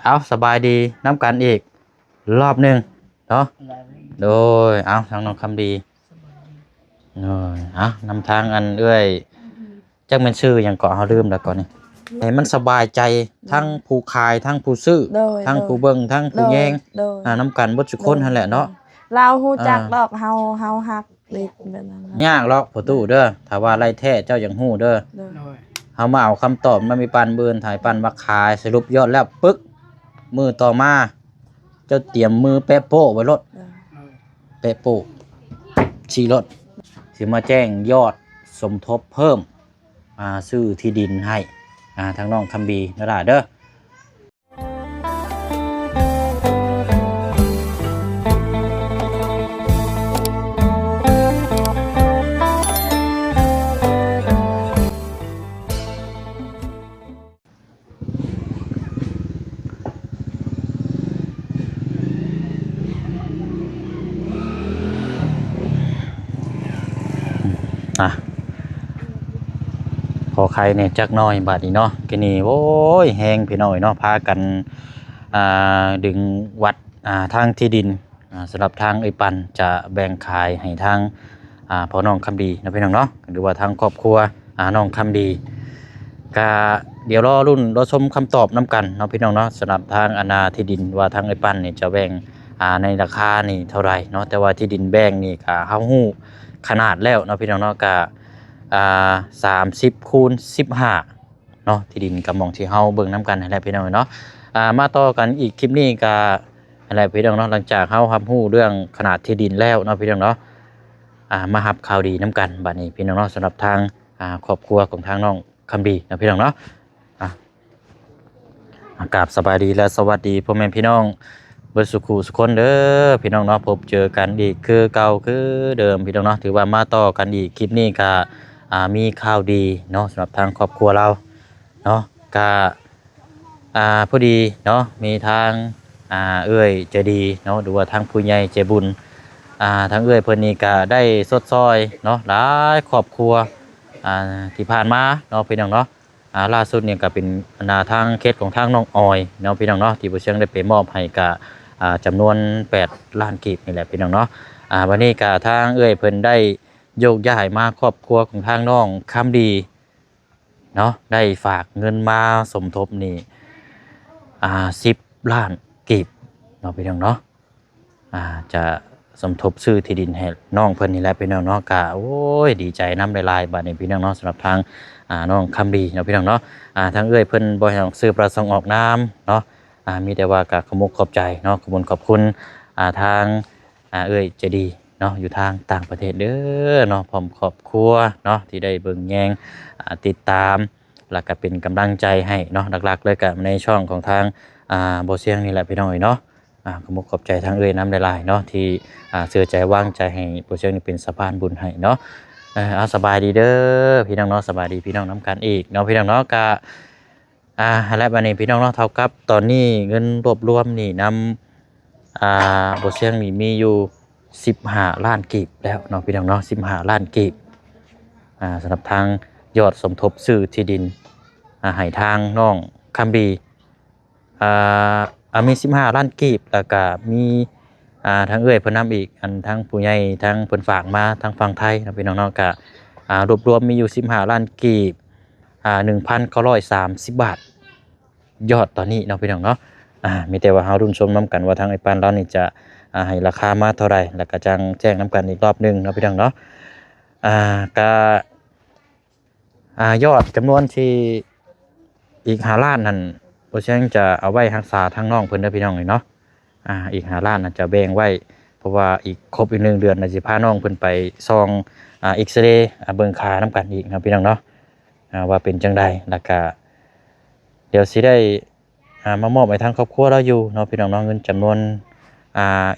เอาสบายดีน้ำกันอีกรอบหนึ่งเนาะโดยเอาทางน้องคำดีโดยเอานำทางอันเอ้ยจักแม่นชื่อหยังเกาะเฮาลืมแล้วก่อนนี่ให้มันสบายใจทั้งผู้ขายทั้งผู้ซื้อทั้งผู้เบิ่งทั้งผู้แยงน้ำกันเบิดทุกคนนั่นแหละเนาะเราฮู้จักดอกเฮาฮักเด็กแบบนั้นยากหรอกพ่อตู้เด้อถ้าว่าไรแท้เจ้ายังฮู้เด้อเฮามาเอาคำตอบมันมีปันเบิ่นถ่ายปันมาขายสรุปยอดแล้วปึ๊กมือต่อมาเจ้าเตรียมมือแปะโป้ไว้รถแปะโป้ชี้รถสิมาแจ้งยอดสมทบเพิ่มซื้อที่ดินให้ทางน้องคำบีนั่นแหละเด้อพอใครเนี่ยจักน้อยบาดนี้เนาะกินี่โอ้ยแหงพี่น้อยเนาะพากันดึงวัดทางที่ดินสำหรับทางไอ้ปันจะแบ่งขายให้ทางพ่อน้องคำดีนะพี่น้องเนาะหรือว่าทางครอบครัวน้องคำดีก็เดี๋ยวรอชมคำตอบน้ำกันเนาะพี่น้องเนาะสำหรับทางที่ดินว่าทางไอ้ปันเนี่ยจะแบ่งในราคานี่เท่าไรเนาะแต่ว่าที่ดินแบ่งนี่ก็เฮาฮู้ขนาดแล้วเนาะพี่น้องเนาะก็30 คูณ 15เนาะที่ดินกับมองที่เฮาเบิ่งน้ำกันอะไรพี่น้องเนาะมาต่อกันอีกคลิปนี้ก็อะไรพี่น้องเนาะหลังจากเฮารับรู้เรื่องขนาดที่ดินแล้วเนาะพี่น้องเนาะมารับข่าวดีน้ำกันบัดนี้พี่น้องเนาะสำหรับทางครอบครัวของทางน้องคำดีนะพี่น้องเนาะกราบสบายดีและสวัสดีพ่อแม่พี่น้องเบิดสุขุสุคนเด้อพี่น้องเนาะพบเจอกันอีกคือเก่าคือเดิมพี่น้องเนาะถือว่ามาต่อกันอีกคลิปนี้ก็มีข่าวดีเนาะสำหรับทางครอบครัวเราเนาะก็พอดีเนาะมีทางเอื้อยใจดีเนาะหรือว่าทางผู้ใหญ่ใจบุญทางเอื้อยเพิ่นนี่ก็ได้สดซอยเนาะหลายครอบครัวที่ผ่านมาเนาะพี่น้องเนาะล่าสุดเนี่ยก็เป็นทางเคสของทางน้องออยเนาะพี่น้องเนาะที่ผู้เชี่ยวได้ไปมอบให้กับจำนวน8 ล้านกีบนี่แหละพี่น้องเนาะวันนี้ก็ทางเอื้อยเพิ่นได้โยกย้ายมาครอบครัวของทางน้องคำดีเนาะได้ฝากเงินมาสมทบนี่10 ล้านกีบเนาะพี่น้องเนาะจะสมทบซื้อที่ดินให้น้องเพิ่นนี่แหละพี่น้องเนาะกะโอ้ยดีใจน้ำลายบาดนี้พี่น้องเนาะสำหรับทางน้องคำดีเนาะพี่น้องเนาะทางเอ้ยเพิ่นบ่ให้ซื้อประสงค์ออกนามเนาะมีแต่ว่ากะขอบขอบใจเนาะขอบคุณทางเอ้ยใจดีเนาะอยู่ทางต่างประเทศเด้อเนาะพร้อมครอบครัวเนาะที่ได้เบิ่งแยงติดตามแล้วก็เป็นกำลังใจให้เนาะหลักๆเลยก็ในช่องของทางบ่เสียงนี่แหละพี่น้องเนาะขอบใจทางเอ้ยน้ำลายเนาะที่เชื่อใจวางใจให้บ่เสียงนี่เป็นสะพานบุญให้เนาะเอาสบายดีเด้อพี่น้องเนาะสบายดีพี่น้องน้ำกันอีกเนาะพี่น้องเนาะก็และบัดนี้พี่น้องเนาะเท่ากับตอนนี้เงินรวบรวมนี่นำบ่เสียงนี่มีอยู่15 ล้านกีบแล้วเนาะพี่น้องเนาะ15 ล้านกีบสำหรับทางยอดสมทบซื้อที่ดินให้ทางน้องคำบีมี15 ล้านกีบแล้วก็มีทางเอื้อยเพิ่นนำอีกทางผู้ใหญ่ทางเพิ่นฝากมาทางฝั่งไทยนะพี่น้องเนาะก็รวบรวมมีอยู่15 ล้านกีบ1,930 บาทยอดตอนนี้เนาะพี่น้องเนาะมีแต่ว่าเฮารุ่นชมน้ำกันว่าทางไอ้ปานเรานี่จะให้ราคามาเท่าไหร่แล้วก็จังแจ้งน้ำกันอีกรอบนึงเนาะพี่น้องเนาะก็ยอดจำนวนที่อีก5 ล้านนั่นบ่เชิงจะเอาไว้รักษาทางน้องเพิ่นเด้อพี่น้องเนาะอีก5 ล้านน่ะจะแบ่งไว้เพราะว่าอีกครบอีก1 เดือนน่ะสิพาน้องเพิ่นไปส่องเอ็กซเรย์เบิ่งขาน้ำกันอีกเนาะพี่น้องเนาะว่าเป็นจังไดแล้วก็เดี๋ยวสิได้มามอบให้ทางครอบครัวเราอยู่เนาะพี่น้องเนาะเงินจำนวน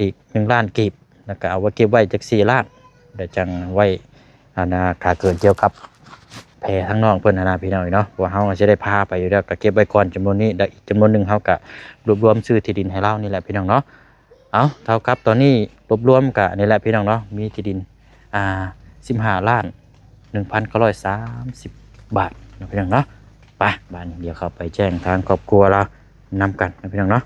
อีก1 ล้านกีบแล้วก็เอาไว้เก็บไว้จัก4 ล้านเดี๋ยวจังไว้ค่าเกินเกี่ยวกับแพร่ทั้งน้องเพิ่นพี่น้องเนาะว่าเฮาจะได้พาไปอยู่แล้วก็เก็บไว้ก่อนจำนวนนี้แล้วอีกจำนวนนึงเฮาก็รวบรวมซื้อที่ดินให้เรานี่แหละพี่น้องเนาะเอาเท่ากับตอนนี้รวบรวมก็นี่แหละพี่น้องเนาะมีที่ดิน15 ล้าน 1,930 บาทนะพี่น้องเนาะไปบ้านเดี๋ยวเข้าไปแจ้งทางครอบครัวเรา นำกันนะพี่น้องเนาะ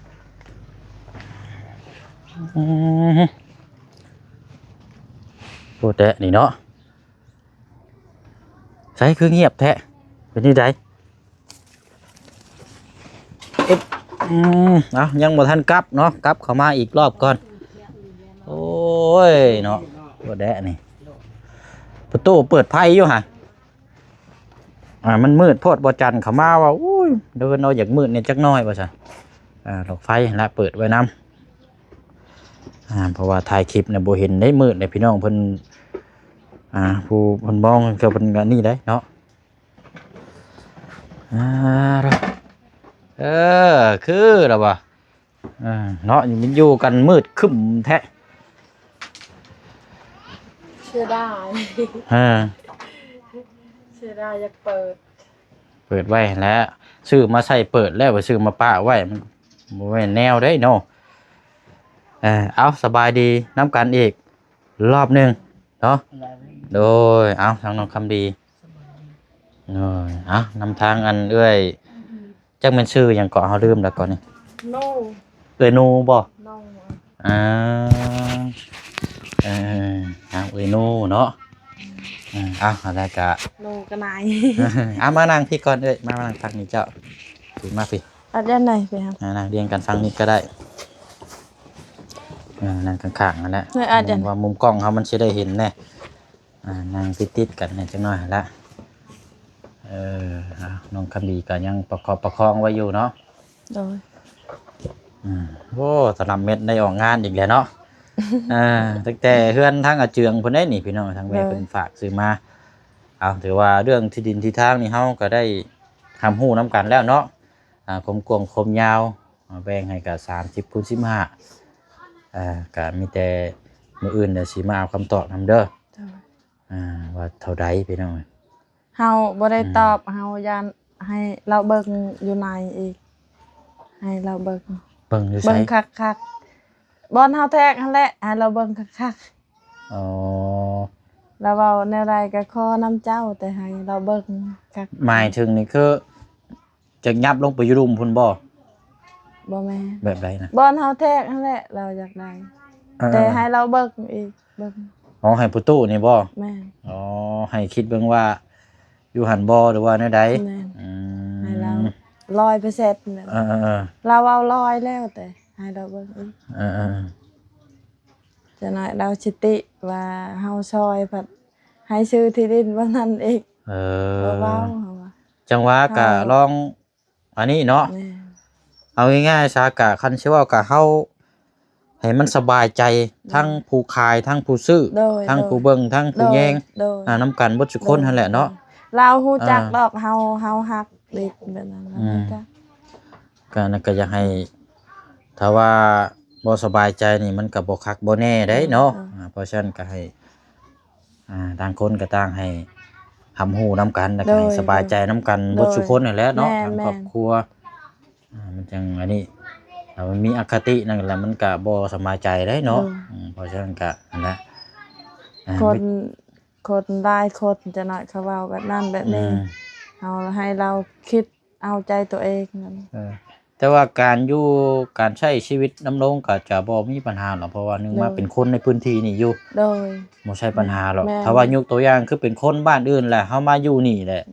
โอ้แต่นี่เนาะใช่คือเงียบแท้เป็นที่ใดเอายังบ่ทันกลับเนาะกลับเข้ามาอีกรอบก่อนโอ้ยเนาะโอ้แดะนี่ประตูเปิดไพ่อยู่ฮะมันมืดโพดบ่จันเข้ามาว่าอุ้ยเดินเอาอยากมืดเนี่ยจักหน้อยว่าซั่นหลอกไฟและเปิดไว้นำเพราะว่าถ่ายคลิปเนี่ยบ่เห็นได้มืดเลยพี่น้องเพิ่นผู้เพิ่นมองก็เพิ่นก็นี่ได้เนาะคือแล้วบ่เนาะมันอยู่กันมืดครึ้มแท้เชื่อได้เชื่อได้อยากเปิดไว้แล้วซื้อมาใส่เปิดแล้วไปซื้อมาป้าไว้มันบ่แม่นแนวได้เนาะเอาสบายดีน้ำกันอีกรอบนึงเนาะโดยเอาทางน้องคำดีนำทางอันเอ้ยจักแม่นชื่อหยังเกาะเฮาลืมแล้วก่อนนี่โนเอ้ยนูบ่โนเอ้ยนูเนาะอะไรกะโนกะนายมานั่งพี่ก่อนเอ้ยมานั่งฟังนี่เจ้าถือมาพี่ด้านไหนไปครับนั่งเรียงกันฟังนี่ก็ได้นั่งข้างๆนั่นแหละว่ามุมกล้องเขามันจะได้เห็นแน่นั่งติดๆกันเนี่ยจังหน่อยละน้องคำดีก็ยังประคองไว้อยู่เนาะโดยโอ้สนามเม็ดได้ออกงานอีกแล้วเนาะตั้งแต่เฮือนทางอาเจืองเพิ่นได้นี่พี่น้องทางแม่เพิ่นฝากซื้อมาถือว่าเรื่องที่ดินที่ทางนี่เฮาก็ได้ทำหู้น้ำกันแล้วเนาะคมกวงคมยาวแบ่งให้กับ30/15ก็มีแต่มื้ออื่นเดี๋ยวสิมาเอาคำตอบนำเด้อว่าเท่าใดพี่น้องเฮาบ่ได้ตอบเฮายันให้เราเบิ่งอยู่ในอีกให้เราเบิ่งอยู่ไสเบิ่งคักๆบ่อนเฮาแทกนั่นแหละให้เราเบิ่งคักๆแล้วเว้าแนวใดก็ขอน้ำเจ้าแต่ให้เราเบิ่งคักหมายถึงนี่คือจะยับลงไปอยู่รุมพุ่นบ่แม่แบบใดนะบ่อนเฮาแทกนั่นแหละเราอยากได้แต่ให้เราเบิ่งอีกเบิ่งให้ประตูนี่บ่แม่ให้คิดเบิ่งว่าอยู่หันบ่หรือว่าแนวใดให้เรา100%แบบเราเอา100แล้วแต่ให้เราเบิ่งอีกจะน้อยเราสิติว่าเฮาซอยผัดให้ซื้อที่ดินว่านั้นอีกเว้าจังหวะก็ลองอันนี้เนาะเอาง่ายๆซากะคันสิเว้าก็เฮาให้มันสบายใจทั้งผู้ขายทั้งผู้ซื้อทั้งผู้เบิ่งทั้งผู้แยงนำกันเบิดทุกคนนั่นแหละเนาะเราฮู้จักดอกเฮาฮักเด็กแบบนั้นจ้ะก็อยากให้ถ้าว่าบ่สบายใจนี่มันก็บ่คักบ่แน่ได้เนาะเพราะฉะนั้นก็ให้ต่างคนก็ต่างให้ทำฮู้นำกันแล้วก็ให้สบายใจนำกันเบิดทุกคนนั่นแหละเนาะทั้งครอบครัวมันจังอันนี้ถ้ามันมีอคตินั่นแหละมันก็บ่สบายใจได้เนาะเพราะฉะนั้นก็นั่นแหละคนได้คนจะน้อยเขาเว้าแบบนั้นแบบนี้เอาให้เราคิดเอาใจตัวเองนั่นแต่ว่าการใช้ชีวิตดำรงก็จะบ่มีปัญหาหรอกเพราะว่านึงมาเป็นคนในพื้นที่นี่อยู่โดยบ่ใช่ปัญหาหรอกถ้าว่ายกตัวอย่างคือเป็นคนบ้านอื่นแหละเฮามาอยู่นี่แหละ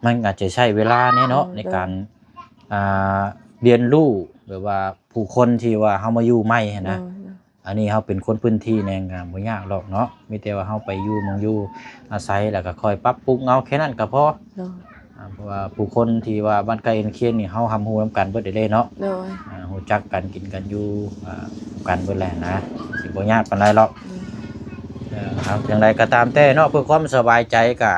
มันอาจจะใช้เวลาเนาะในการเรียนรู้หรือว่าผู้คนที่ว่าเฮามาอยู่ใหม่นะอันนี้เฮาเป็นคนพื้นที่แนงบ่ยากหรอกเนาะมีแต่ว่าเฮาไปอยู่มองอยู่อาศัยแล้วก็ค่อยปรับปรุงเอาแค่นั้นก็พอเพราะว่าผู้คนที่ว่าบ้านใกล้เคียงนี่เฮาฮู้นำกันเบิดได้เนาะฮู้จักกันกินกันอยู่กันเบิดแหละนะสิบ่ยากปานใดหรอกจังไดก็ตามแต่เนาะเพื่อความสบายใจก็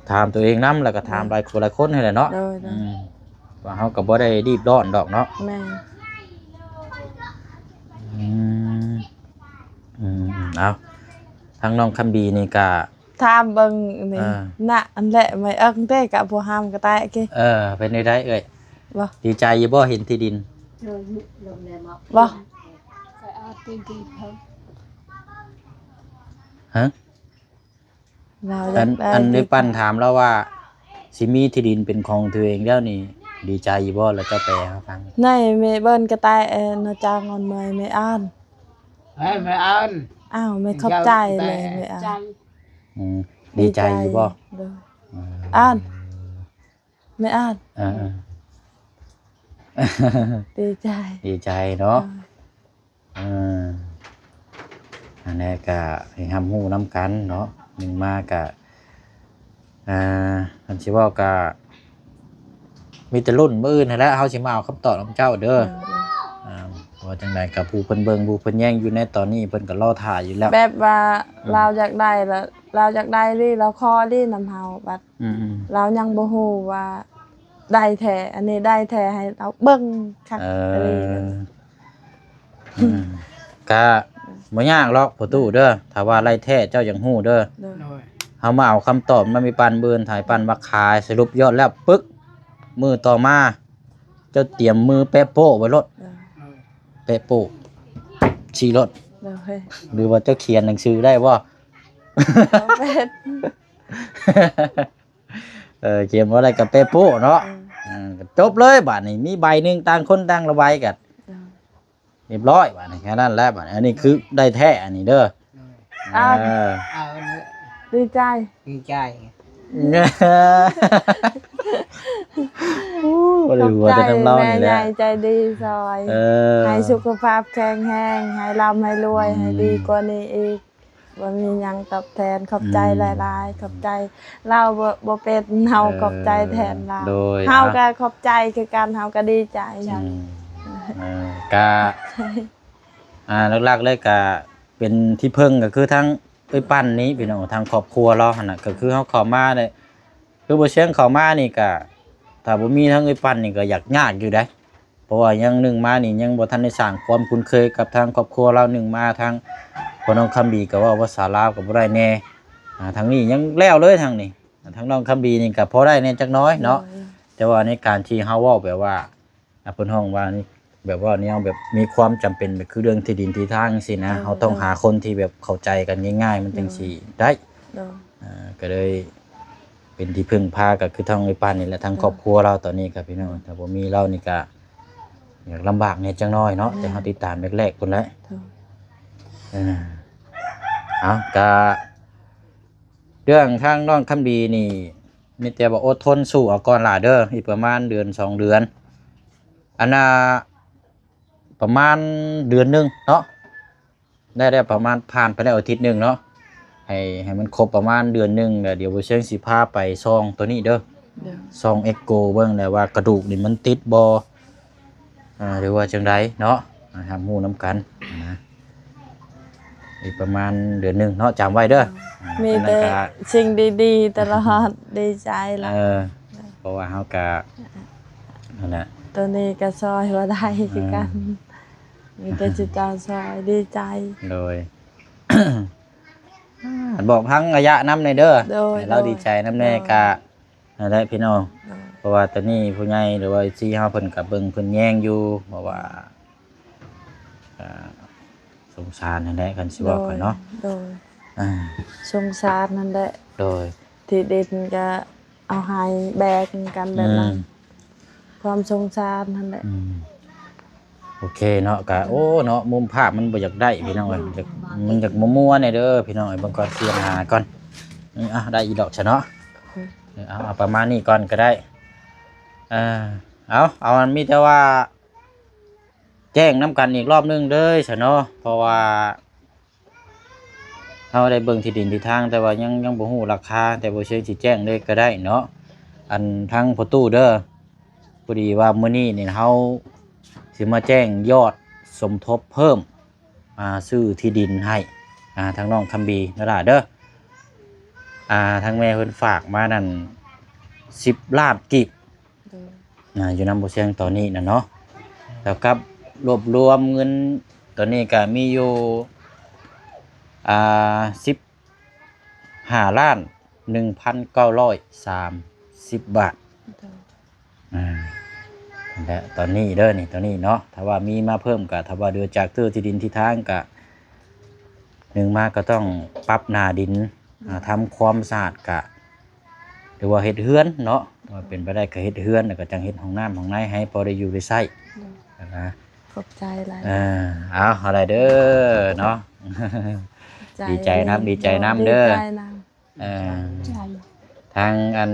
ถามตัวเองนำแล้วก็ถามหลายคนให้แหละเนาะว่าเฮาก็บ่ได้รีบร้อนดอกเนาะแม่เอาทั้งน้องคำดีนี่ก็ถามเบิ่งนี่น่ะอันแหละไม่เอิ้งเต้กะบ่ห้ามก็ตายโอเคเป็นได้เอ้ยบ่ดีใจอยู่บ่เห็นที่ดินบ่ฮะอันนี้ปั้นถามแล้วว่า สิมีที่ดินเป็นของตัวเองแล้วนี่ดีใจอยู่บ่แล้วเจ้าแปลให้ฟัง này mẹ bên cái tay nó cho ngon mời mẹ ăn mẹ ơn ảo mẹ khóc Dạ, chạy mẹเลยmẹ ăn อืมดีใจอยู่บ่ rồi ăn mẹ ăn อ่า đi chạy ดีใจเนาะอันนี้ก็ให้ทำหูน้ำกันเนาะหนึ่งมากกะอันที่ว่าก็มีแต่รุ่นมื้อนั่นแหละเฮาสิมาเอาคำตอบของเจ้าเด้อว่าจังไดกับผู้เพิ่นเบิ่งผู้เพิ่นแย่งอยู่ในตอนนี้เพิ่นก็รอท่าอยู่แล้ว แบบว่าเราอยากได้แล้วเราอยากได้ดิเราคอดินำเฮาบัด อืม เรายังบ่ฮู้ว่าได้แท้อันนี้ได้แท้ให้เราเบิ่งคักอะไรกัน ก็บ่ยากหรอกประตูเด้อถ้าว่าไรแท้เจ้ายังฮู้เด้อ เด้อ rồi เฮามาเอาคำตอบมันมีปันเบิ่นถ่ายปันว่าขายสรุปยอดแล้วปึ๊กมือต่อมาเจ้าเตรียมมือแปะโป้ไว้รถ เด้อ แปะโป้ชี้รถ เด้อเฮ้ย หรือว่าเจ้าเขียนหนังสือได้บ่ เอาเป็ด เขียนว่าอะไรกับแปะโป้เนาะก็จบเลยบัดนี้มีใบหนึงต่างคนต่างระบายกัน เด้อ เรียบร้อยบัดนี้แค่นั้นแหละบัดนี้อันนี้คือได้แท้อันนี้เด้อ rồi เออ nữa ดีใจ đi trai บ่ได้หัวแต่น้ำเล่านี่แห แม่ ละ ใหญ่ใจดีซอย ให้สุขภาพแข็งแรงให้ร่ำให้รวยให้ดีกว่านี้อีกบ่มีหยังตอบแทนขอบใจหลายๆขอบใจเราบ่เป็นเฮาขอบใจแทนเรา โดย เฮาก็ขอบใจคือกันเฮาก็ดีใจ กะหลักๆเลยกะเป็นที่พึ่งก็คือทั้งไอ้ปั้นนี้พี่น้องทางครอบครัวเราหั่นน่ะก็คือเฮาเข้ามาได้คือบ่เชียงเข้ามานี่ก็ถ้าบ่มีทั้งไอ้ปั้นนี่ก็อยากยากอยู่ได้เพราะว่ายังหนึ่งมานี่ยังบ่ทันได้สร้างความคุ้นเคยกับทางครอบครัวเราหนึ่งมาทางพ่อน้องคำบีก็ว่าภาษาลาวก็บ่ได้แน่ทางนี้ยังแล้วเลยทางนี้ทางน้องคำบีนี่ก็พอได้แน่จักหน้อยเนาะแต่ว่าในการที่เฮาเว้าแบบว่าเพิ่นฮ้องว่านี่แบบว่าเนี่ยแบบมีความจำเป็นแบบคือเรื่องที่ดินที่ทางสินะเฮาต้องหาคนที่แบบเข้าใจกันง่ายๆมันจังสิได้ เด้อ ก็เลยเป็นที่พึ่งพาก็คือทางไอ้ปานนี่แหละทางครอบครัวเราตอนนี้ครับพี่น้องถ้าบ่มีเรานี่ก็อยากลำบากเนี่ยจังน้อยเนาะแต่เฮาติดตามแรกๆพุ่นแหละ เด้อ เอาก็เรื่องทางน้องคำดีนี่มีแต่ว่าอดทนสู้เอาก่อนล่ะเด้ออีกประมาณเดือน2 เดือนอันน่ะประมาณเดือนหนึงเนาะได้ประมาณผ่านไปแล้วอาทิตย์หนึงเนาะให้มันครบประมาณเดือนหนึงแล้วเดี๋ยวบ่เชิงสิพาไปซองตัวนี้เด้อ เด้อ ซองเอ็กโกเบิ่งได้ว่ากระดูกนี่มันติดบ่หรือว่าจังไดเนาะทำฮู้นํกันนะอีกประมาณเดือนหนึงเนาะจำไว้เด้อ มีแต่สิ่งดีๆตลอดดีใจละ เพราะว่าเฮาก็นั่นแหละ ตัวนี้ก็ซอยว่าได้คือกันมีแต่จิตตาซอยดีใจ โดย บอกพังระยะน้ำในเด้อ โดย ให้เราดีใจน้ำในกะนั่นแหละพี่น้องเพราะว่าตอนนี้ผู้ใหญ่หรือว่าซีเฮาเพิ่นก็เบิ่งเพิ่นแย่งอยู่เพราะว่าสงสารนั่นแหละกันสิว่ากันเนาะ โดย อ่า สงสารนั่นแหละ โดย ที่ดินก็เอาให้แบกกันแบบนั้นความสงสารนั่นแหละ โอเคเนาะกะโอ้เนาะมุมภาพมันบ่อยากได้พี่น้องเอ้ยมันอยากมัวๆเนี่ยเด้อพี่น้องเอ้ยเบิ่งก่อนเสียหาก่อนได้อีดอกซะเนาะเอาประมาณนี้ก่อนก็ได้เอามันมีแต่ว่าแจ้งน้ำกันอีกรอบนึงเด้อซะเนาะเพราะว่าเฮาได้เบิ่งที่ดินที่ทางแต่ว่ายังบ่ฮู้ราคาแต่บ่เชิงสิแจ้งเลยก็ได้เนาะอันทางประตูเด้อพอดีว่ามื้อนี้นี่เฮาสิมาแจ้งยอดสมทบเพิ่มซื้อที่ดินให้ทางน้องคำบีนั่นล่ะเด้อทางแม่เพิ่นฝากมานั่น10 ล้านกีบอยู่นำบ่เชียงตอนนี้น่ะเนาะแล้วกับรวบรวมเงินตอนนี้ก็มีอยู่15,1,930 บาทและตอนนี้เด้อนี่ตอนนี้เนาะถ้าว่ามีมาเพิ่มก็ถ้าว่าเดือจากที่ดินที่ทางก็หนึ่งมาก็ต้องปรับหน้าดินทำความสะอาดกะ หรือว่าเฮ็ดเฮือนเนาะว่าเป็นไปได้ก็เฮ็ดเฮือนแล้วก็จังเฮ็ดห้องน้ำห้องในให้พอได้อยู่ได้ใช้นะ ขอบใจหลาย เอาอะไรเด้อเนาะ ดีใจนำดีใจนำเด้อ ดีใจน เอ่อ ำใจ ทางอัน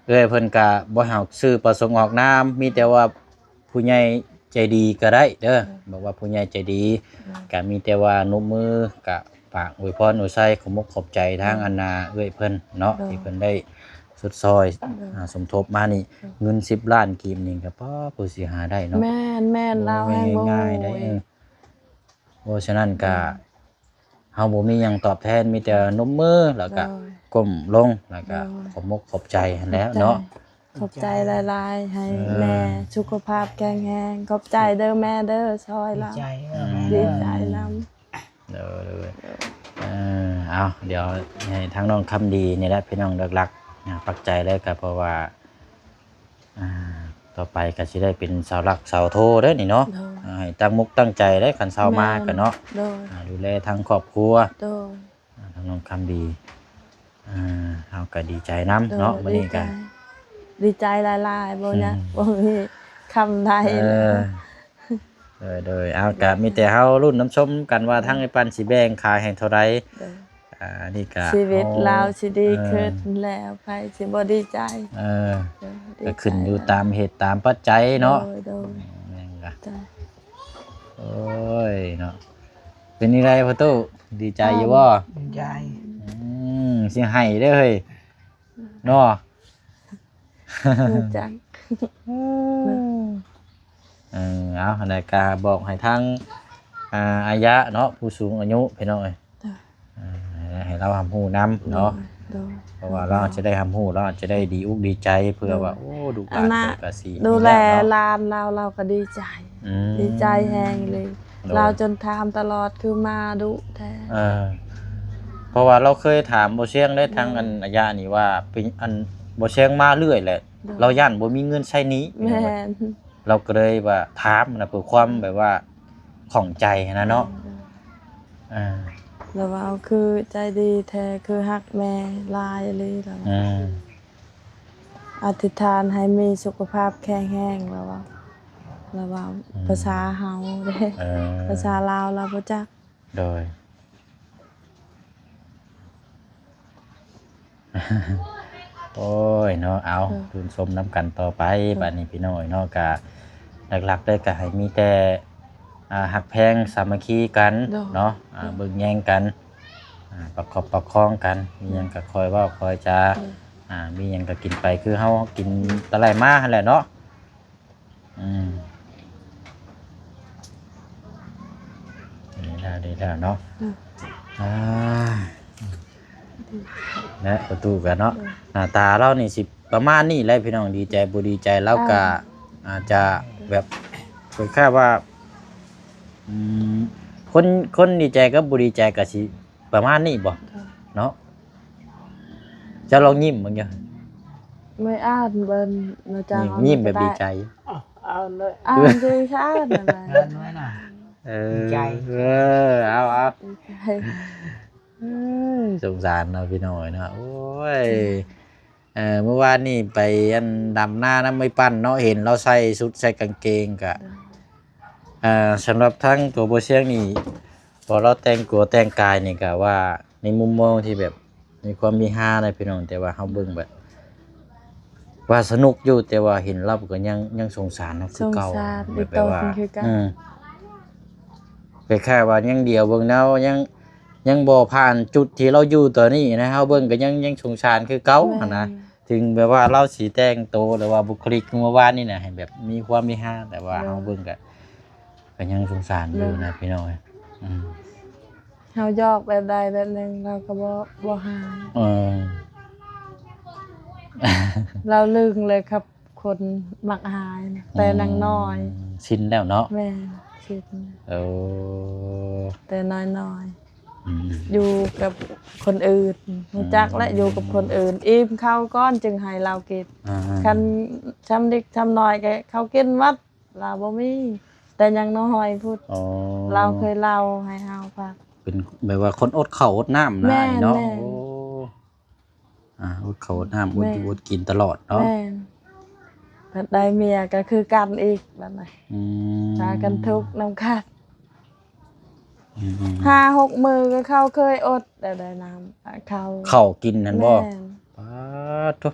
เอ้อยเพิ่นก็บ่ให้ซื้อประสงค์ออกนามมีแต่ว่าผู้ใหญ่ใจดีก็ได้เด้อบอกว่าผู้ใหญ่ใจดีก็มีแต่ว่านุบมือก็ฝากอวยพรอวยไส้ขอมกขอบใจทางอันนาเอ้อยเพิ่นเนาะที่เพิ่นได้สุดซอยสมทบมานี่เงิน10 ล้านกีบนี่ก็พอผู้สิหาได้เนาะ แม่นเราให้บ่ ง่ายๆได้เพราะฉะนั้นก็เฮาบ่มีหยังตอบแทนมีแต่นมมือแล้วก็ก้มลงแล้วก็ขอบมกขอบใจหั้นแหล้วเนาะ ขอบใจหลายๆให้แม่สุขภาพแข็งแรงขอบใจเด้อแม่เด้อซอย ดี เรา ใจ ดีใจนำ เด้อเอาเดี๋ยวให้ทางน้องคำดีนี่แหละพี่น้องหลักๆปักใจเลยก็เพราะว่าต่อไปก็สิได้เป็นสาวรักสาวโทเด้อนี่เนาะให้ตั้งมุกตั้งใจได้คันเช้ามาก็เนาะ โดย ดูแลทั้งครอบครัว โดย ทางน้องคำดีเฮาก็ดีใจนำเนาะมื้อนี้ก็ ดีใจหลายๆบ่เนี่ยบ่มีคำใด โดยเอากะมีแต่เฮารุ่นน้ำชมกันว่าทั้งไอ้ปันสิแบ่งขายให้เท่าไรนี่กะ ชีวิตเราสิดีขึ้นแล้วไปสิบ่ดีใจ ก็ขึ้นอยู่ตามเหตุตามปัจจัยเนาะ โดย แม่งกะ จ้ะ โอ้ยเนาะเป็นยังไงพ่อตู้ดีใจอยู่บ่ ดีใจ สิให้เด้อเฮ้ยเนาะ จัง เอาในการบอกให้ทั้งอายะเนาะผู้สูงอายุพี่น้องเอ้ยให้เราทำหูน้ำเนาะ โดย เพราะว่าเราจะได้ทำหูเราจะได้ดีอุกดีใจเพื่อว่าโอ้ดูการเกิดกระสี ดูแลหลานเราก็ดีใจ ดีใจแฮงเลย เราจนถามตลอดคือมาดุแท้ เพราะว่าเราเคยถามโบเชียงได้ทางอันอายะนี่ว่าเป็นอันโบเชียงมาเรื่อยแหละเราย่านบ่มีเงินใช้นี้ แม่น เราก็เลยว่าถามนะเพื่อความแบบว่าของใจนะเนาะ แล้วว่าคือใจดีแท้คือฮักแม่หลายเลยเราอธิษฐานให้มีสุขภาพแข็งแรงแล้วว่าภาษาเฮาเด้ภาษาลาวเราบ่จัก โดย โอ้ยเนาะเอาคืนชมน้ำกันต่อไปบัดนี้พี่น้อยเนาะกะหลักๆเลยก็ให้มีแต่หักแพงสามัคคีกันเนาะเบิ่งแย่งกันประคบประคองกันมีหยังก็คอยเว้าคอยจามีหยังก็กินไปคือเฮากินตะไลมาหั่นแหละเนาะดีแล้วเนาะนะประตูกันเนาะหน้าตาเรานี่สิประมาณนี้แหละพี่น้องดีใจบ่ดีใจเราก็อาจจะแบบแค่ว่าคนดีใจกับบ่ดีใจก็สิประมาณนี้บ่เนาะจะลองยิ้มมึงจ้ะ ไม่อ่านเบิ่นนะจ๊ะ ยิ้มแบบดีใจ เอาเลย อ่านคือชาตินั่นแหละ เดินไว้น่ะ ใจ เอา ดีใจ สงสารเนาะพี่น้อยเนาะโอ้ยเมื่อวานนี่ไปอันดำหน้าน้ำไม่ปั้นเนาะเห็นเราใส่ชุดใส่กางเกงกะสำหรับทั้งตัวโบเชียงนี่พอเราแต่งตัวแต่งกายนี่กะว่าในมุมมองที่แบบมีความมีค่าในพี่น้องแต่ว่าเฮาเบิ่งแบบว่าสนุกอยู่แต่ว่าเห็นเราก็ยังสงสารเนาะคือเก่า สงสาร แบบ โต ว่า คือกัน แค่ว่ายังเดียวเบิ่งแนวยังบ่ผ่านจุดที่เราอยู่ตอนนี้นะเฮาเบิ่งก็ยังสงสารคือเก่าหั่นนะถึงแบบว่าเราสิแต่งโตวหรือว่าบุคลิกเมื่อวานนี่น่ะให้แบบมีความมีค่าแต่ว่าเฮาเบิ่งก็ยังสงสารอยู่นะพี่น้อง เฮายอกแบบใดแบบหนึงเราก็บ่หาย เราลึงเลยครับคนมักหายนะแต่นางน้อย ชินแล้วเนาะ แม่คิดนะ แต่น้อยๆอยู่กับคนอื่นรู้จักและอยู่กับคนอื่นอิ่มข้าวก้อนจึงให้เรากินคันช้ำเด็กช้ำน้อยแกเขากินวัดเราบ่มีแต่ยังน้อยพูดเราเคยเล่าให้เฮาฟัง เป็นแบบว่าคนอดข้าวอดน้ำนะเนาะ อดข้าวอดน้ำอดอยู่อดกินตลอดเนาะ แม่นถ้าได้เมียก็คือกันอีกแบบนั้น พากันทุกข์นำกัน อืม 5-6 มื้อก็เข้าเคยอดได้น้ำเข้า ข้าวกินนั่นบ่ แม่น ป๊าดโต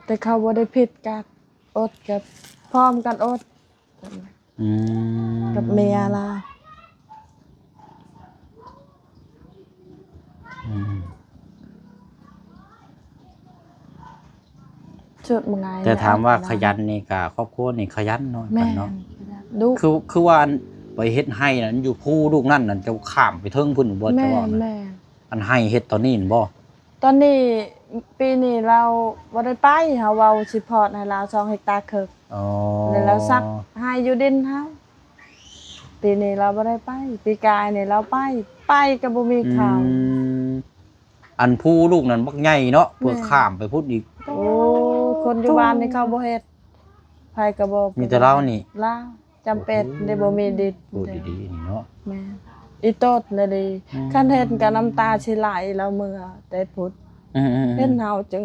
แต่เขาบ่ได้ผิดกันอดกับพร้อมกันอด อืม กับเมียล่ะ อืม ชุดมึงไง แต่ถามว่าขยันนี่ก็ครอบครัวนี่ขยันเนาะ แม่ เนาะ ดุ คือว่าอันไปเฮ็ดให้นั่นอยู่ผู้ลูกนั่นนั่นจะข้ามไปเทิงพุ่นบ่ แม่ จะว่านะ แม่ อันให้เฮ็ดตอนนี้นั่นบ่ ตอนนี้ปีนี้เราบ่ได้ไปเฮาเว้าสิพอร์ตให้เรา2 เฮกตาร์ครึ่ง อ๋อ แล้วเราซักให้อยู่ดินเฮาปีนี้เราบ่ได้ไปปีกายนี่เราไปก็บ่มีข้าว อืมอันผู้ลูกนั่นบักใหญ่เนาะเพื่อ แม่ ข้ามไปพุ่นอีก โอ้คนอยู่บ้านนี่เขาบ่เฮ็ดไผก็บ่ มีแต่เรานี่ ลาวจำเป็นได้บ่มีดิน พูดดีๆนี่เนาะ แม่อีโตดน่ะดี อืม คันเฮ็ดก็น้ำตาสิไหลแล้วเมื่อแต่พุทธ อืมๆๆ เห็นเฮาจึง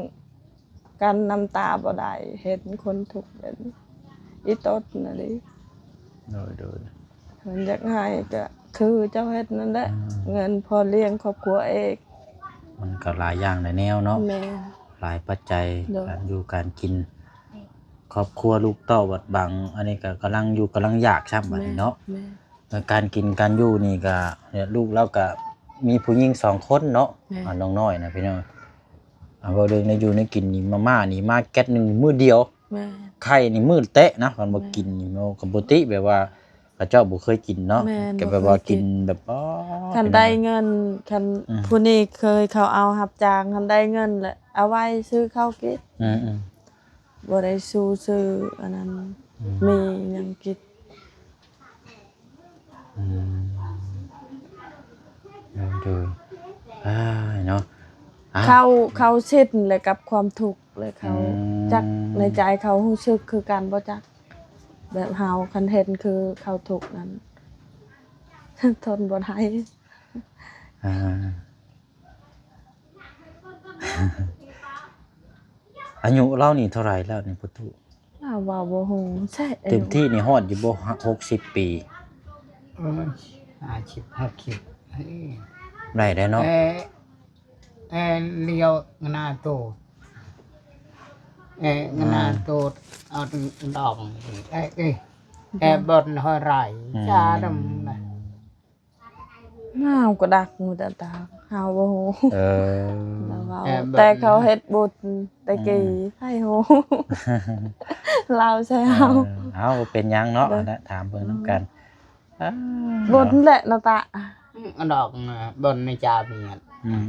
กันน้ำตาบ่ได้เห็นคนทุกข์แบบนี้อีโตดน่ะดี โดย เพิ่นอยากให้ก็คือเจ้าเฮ็ดนั่นแหละ อืม เงินพอเลี้ยงครอบครัวเอง มันก็หลายอย่างหลายแนวเนาะ แม่ หลายปัจจัย เด้อ การอยู่การกิน ครอบครัวลูกเต้าบัดบัง อันนี้ก็กำลังอยู่กำลังอยากซ้ำบัดนี้เนาะ แม่ แล้วการกินการอยู่นี่ก็เนี่ยลูกเราก็มีผู้หญิง2 คนเนาะน้องน้อยนะพี่น้องเว้าเรื่องในอยู่ในกินนี่มาม่านี่มาแก๊สหนึงมื้อเดียว แม่ ไข่นี่มื้อเตะนะคันบ่กินนี่มันก็บ่ติแบบว่าเขาเจ้าบ่เคยกินเนาะ แม่น ก็ บ่ แบบว่า เคยกิ กิน น แบบอ๋อ คันได้เงินคัน อืม ผู้นี้เคยเขาเอารับจ้างคันได้เงินแหละเอาไว้ซื้อข้าวกิน อืม บ่ได้สู้ซื้ออันนั้นมีหยังกิน ๆอืมดูอ้ายเนาะอ้าว เขาชินเลยกับความทุกข์เลยเขา อืม จักในใจเขารู้สึกคือการบ่จักแบบเฮาคันเห็นคือเขาทุกข์นั้น ทนบ่ได้ อ่า อายุเรานี่เท่าไหร่แล้วนี่พุทธุ ว่าบ่ฮู้ใช่ เต็มที่นี่ฮอดอยู่บ่60 ปี 50 ได้ได้เนาะ เลี้ยวงาโตงาโตเอาดอกบนหอยไหลชาดำนะ เฮาก็ดักมือตาเฮาบ่ฮู้ เออ แล้วเว้าแต่เขาเฮ็ดบุญแต่กี้ให้ฮู้ เราใช่เฮา เอาเป็นหยังเนาะนะถามเพิ่นนํกันอ้า บุญแหละเนาะตา ดอกบนในจาเมียน อืม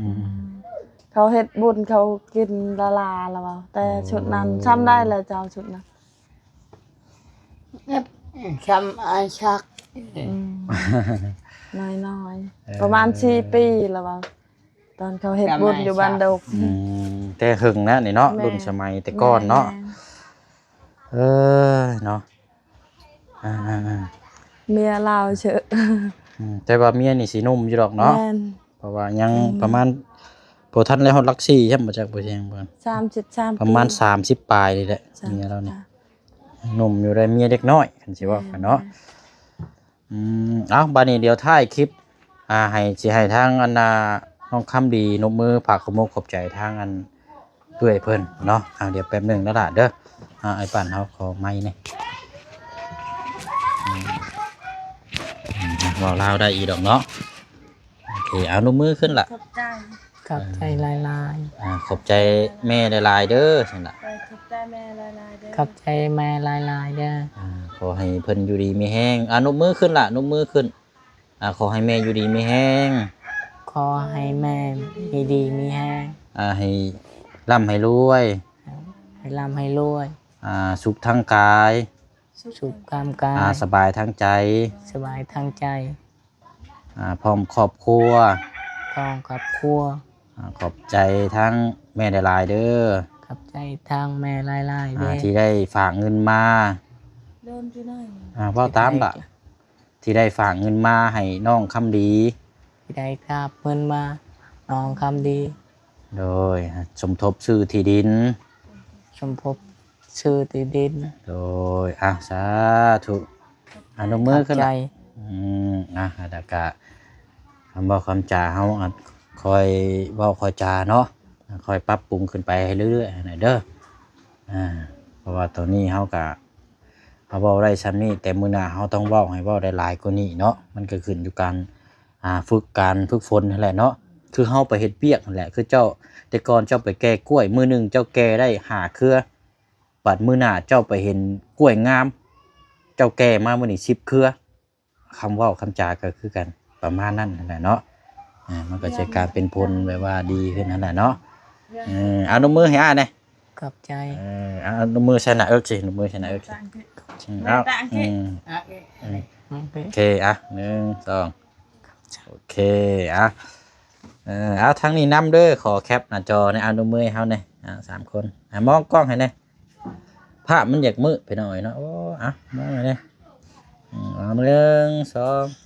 เขาเฮ็ดบุญเขากินละลาแล้วเว้าแต่ชุดนั้นซ้ำได้แล้วเจ้าชุดนั้น คำอาชัก น้อยๆประมาณ4 ปีแล้วเว้าตอนเขาเฮ็ดบุญอยู่บ้านดก อืมแต่หึงนะนี่เนาะ แม่ รุ่นสมัยแต่ก่อนเนาะ แม่ เออเนาะอ่า เมียลาวเชอะ แต่ว่าเมียนี่สิหนุ่มอยู่ดอกเนาะ แม่น เพราะว่ายังประมาณบ่ทันได้ฮอดหลัก4ใช่บ่จักบ่แจ้งเพิ่น 33 ประมาณ30ปลายนี่แหละเมียเรานี่หนุ่มอยู่ได้เมียเด็กน้อยคันสิว่ากันเนาะเอ้าบัดนี้เดี๋ยวท้ายคลิปให้ทางอันน่ะน้องคำดีนบมือฝากขโมกขอบใจทางอันเอื้อยเพิ่นเนาะเดี๋ยวแป๊บหนึงแล้วล่ะเด้อไอ้ปั่นเฮาขอไม้นี่เว้าลาวได้อีดอกเนาะโอเคเอานบมือขึ้นล่ะ ขอบใจ กับใจลาย ขอบใจแม่หลายๆเด้อซั่นล่ะ ขอบใจแม่หลายๆเด้อ กับใจแม่ลายเด้อ ขอให้เพิ่นอยู่ดีมีแห้งนบมือขึ้นล่ะนบมือขึ้นขอให้แม่อยู่ดีมีแห้ง ขอให้แม่มีดีมีแห้ง ให้ร่ำให้รวย ให้ร่ำให้รวย สุขทั้งกาย สุขกามกาย สบายทั้งใจ สบายทางใจ พร้อมครอบครัว พร้อมกับครัว ขอบใจทั้งแม่หลายๆเด้อ กับใจทางแม่ลายเด้อ ที่ได้ฝากเงินมา เดินที่ไหน เว้าตามล่ะที่ได้ฝากเงินมาให้น้องคำดี ที่ได้กราบเงินมาน้องคำดี โดยสมทบซื้อที่ดิน สมภพชื่อที่ดิน โดยสาธุอนุมือขึ้น ใจ ละอาดากะคำบอกคำจาเฮาอาจคอยเว้าคอยจาเนาะคอยปรับปรุงขึ้นไปให้เรื่อยๆหน่อยเด้อเพราะว่าตอนนี้เฮากะเว้าได้ซ้ำนี้แต่มื้อหน้าเฮาต้องเว้าให้เว้าได้หลายกว่านี้เนาะมันก็ขึ้นอยู่การฝึกฝนนั่นแหละเนาะคือเฮาไปเฮ็ดเปียกนั่นแหละคือเจ้าแต่ก่อนเจ้าไปแก่กล้วยมื้อหนึงเจ้าแก่ได้5เครือบัดมื้อหน้าเจ้าไปเห็นกล้วยงาม เจ้าแก่มามื้อนี้10เครือคำเว้าคำจาก็คือกันประมาณนั้นนั่นแหละเนาะมันก็จะกลายเป็นผลแบบว่าดีขึ้นนั่นแหละเนาะเอานมมือให้อ้ายหน่อย ขอบใจ เอานมมือใส่หน้าเอิกสินมมือใส่หน้าเอิกสิเอาโอเค1 2โอเคเอาทั้งนี้นำเด้อขอแคปหน้าจอในเอานมมือให้เฮาหน่อย3คนมองกล้องให้หน่อยภาพมันอยากมืดไปหน่อยเนาะโอ้มองหน่อยเด้1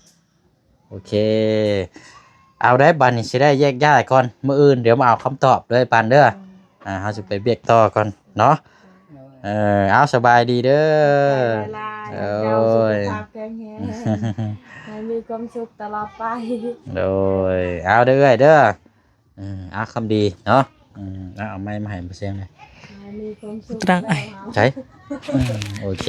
2โอเคเอาได้บัดนี้สิได้แยกย้ายก่อนมื้ออื่นเดี๋ยวมาเอาคำตอบด้วยปันเด้อเฮาสิไปเบียกต่อก่อนเนาะเอาสบายดีเด้อ เจ้าสุขภาพแข็งแรงให้มีความสุขตลอดไป โดยเอาเด้อเด้อเอาคำดีเนาะเอาไม้มาให้มาเสียงเลย ให้มีความสุข ตั้งไอ้ ใช่โอเค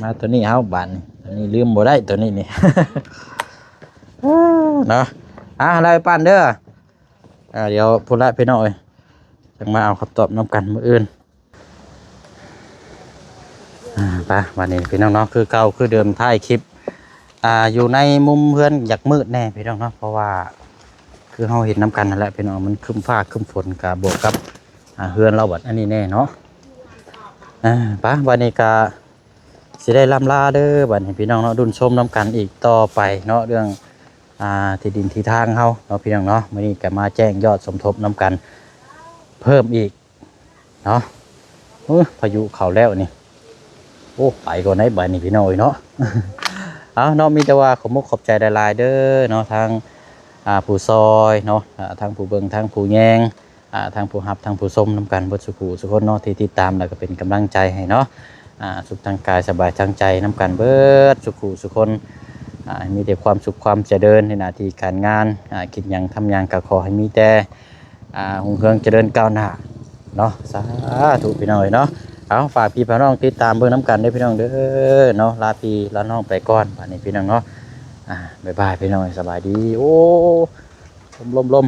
มาตัวนี้เอาบานตัวนี้ลืมบ่ได้ตัวนี้นี่ เนาะอะไรปั่นเด้อเดี๋ยวพูดละพี่น้อยจังมาเอาคำตอบน้ำกันมื้ออื่นไปวันนี้พี่น้องเนาะคือเก่าคือเดิมท้ายคลิปอยู่ในมุมเพื่อนอยากมืดแน่พี่น้องเนาะเพราะว่าคือเราเห็นน้ำกันนั่นแหละพี่น้องมันครึ้มฟ้าครึ้มฝนกับบวกกับเฮือนเราบัดอันนี้แน่เนาะไปวันนี้ก็สิได้ล่ำลาเด้อบัดนี้พี่น้องเนาะดุนชมน้ำกันอีกต่อไปเนาะเรื่องที่ดินที่ทางเฮาเนาะพี่น้องเนาะมื้อนี้ก็มาแจ้งยอดสมทบน้ำกันเพิ่มอีกเนาะพายุเข้าแล้วนี่โอ้ไปก่อนได้บัดนี้พี่น้อยเนาะ เอาเนาะมีแต่ว่าขอมุกขอบใจหลายๆเด้อเนาะทางผู้ซอยเนาะทางผู้เบิ่งทางผู้แยงทางผู้หับทางผู้ส้มน้ำกันเบิดสุขุสุคนเนาะที่ติดตามแล้วก็เป็นกำลังใจให้เนาะสุขทางกายสบายทางใจน้ำกันเบิดสุขุสุคนมีแต่ความสุขความเจริญในหน้าที่การงานคิดหยังทำหยังก็ขอให้มีแต่หุ่งเฮืองเจริญก้าวหน้าเนาะสาธุพี่น้องเนาะเอาฝากพี่น้องติดตามเบิ่งน้ำกันด้วยพี่น้องเด้อเนาะลาพี่ลาน้องไปก่อนวันนี้พี่น้องเนาะบ๊ายบายพี่น้องสบายดีโอ้ลม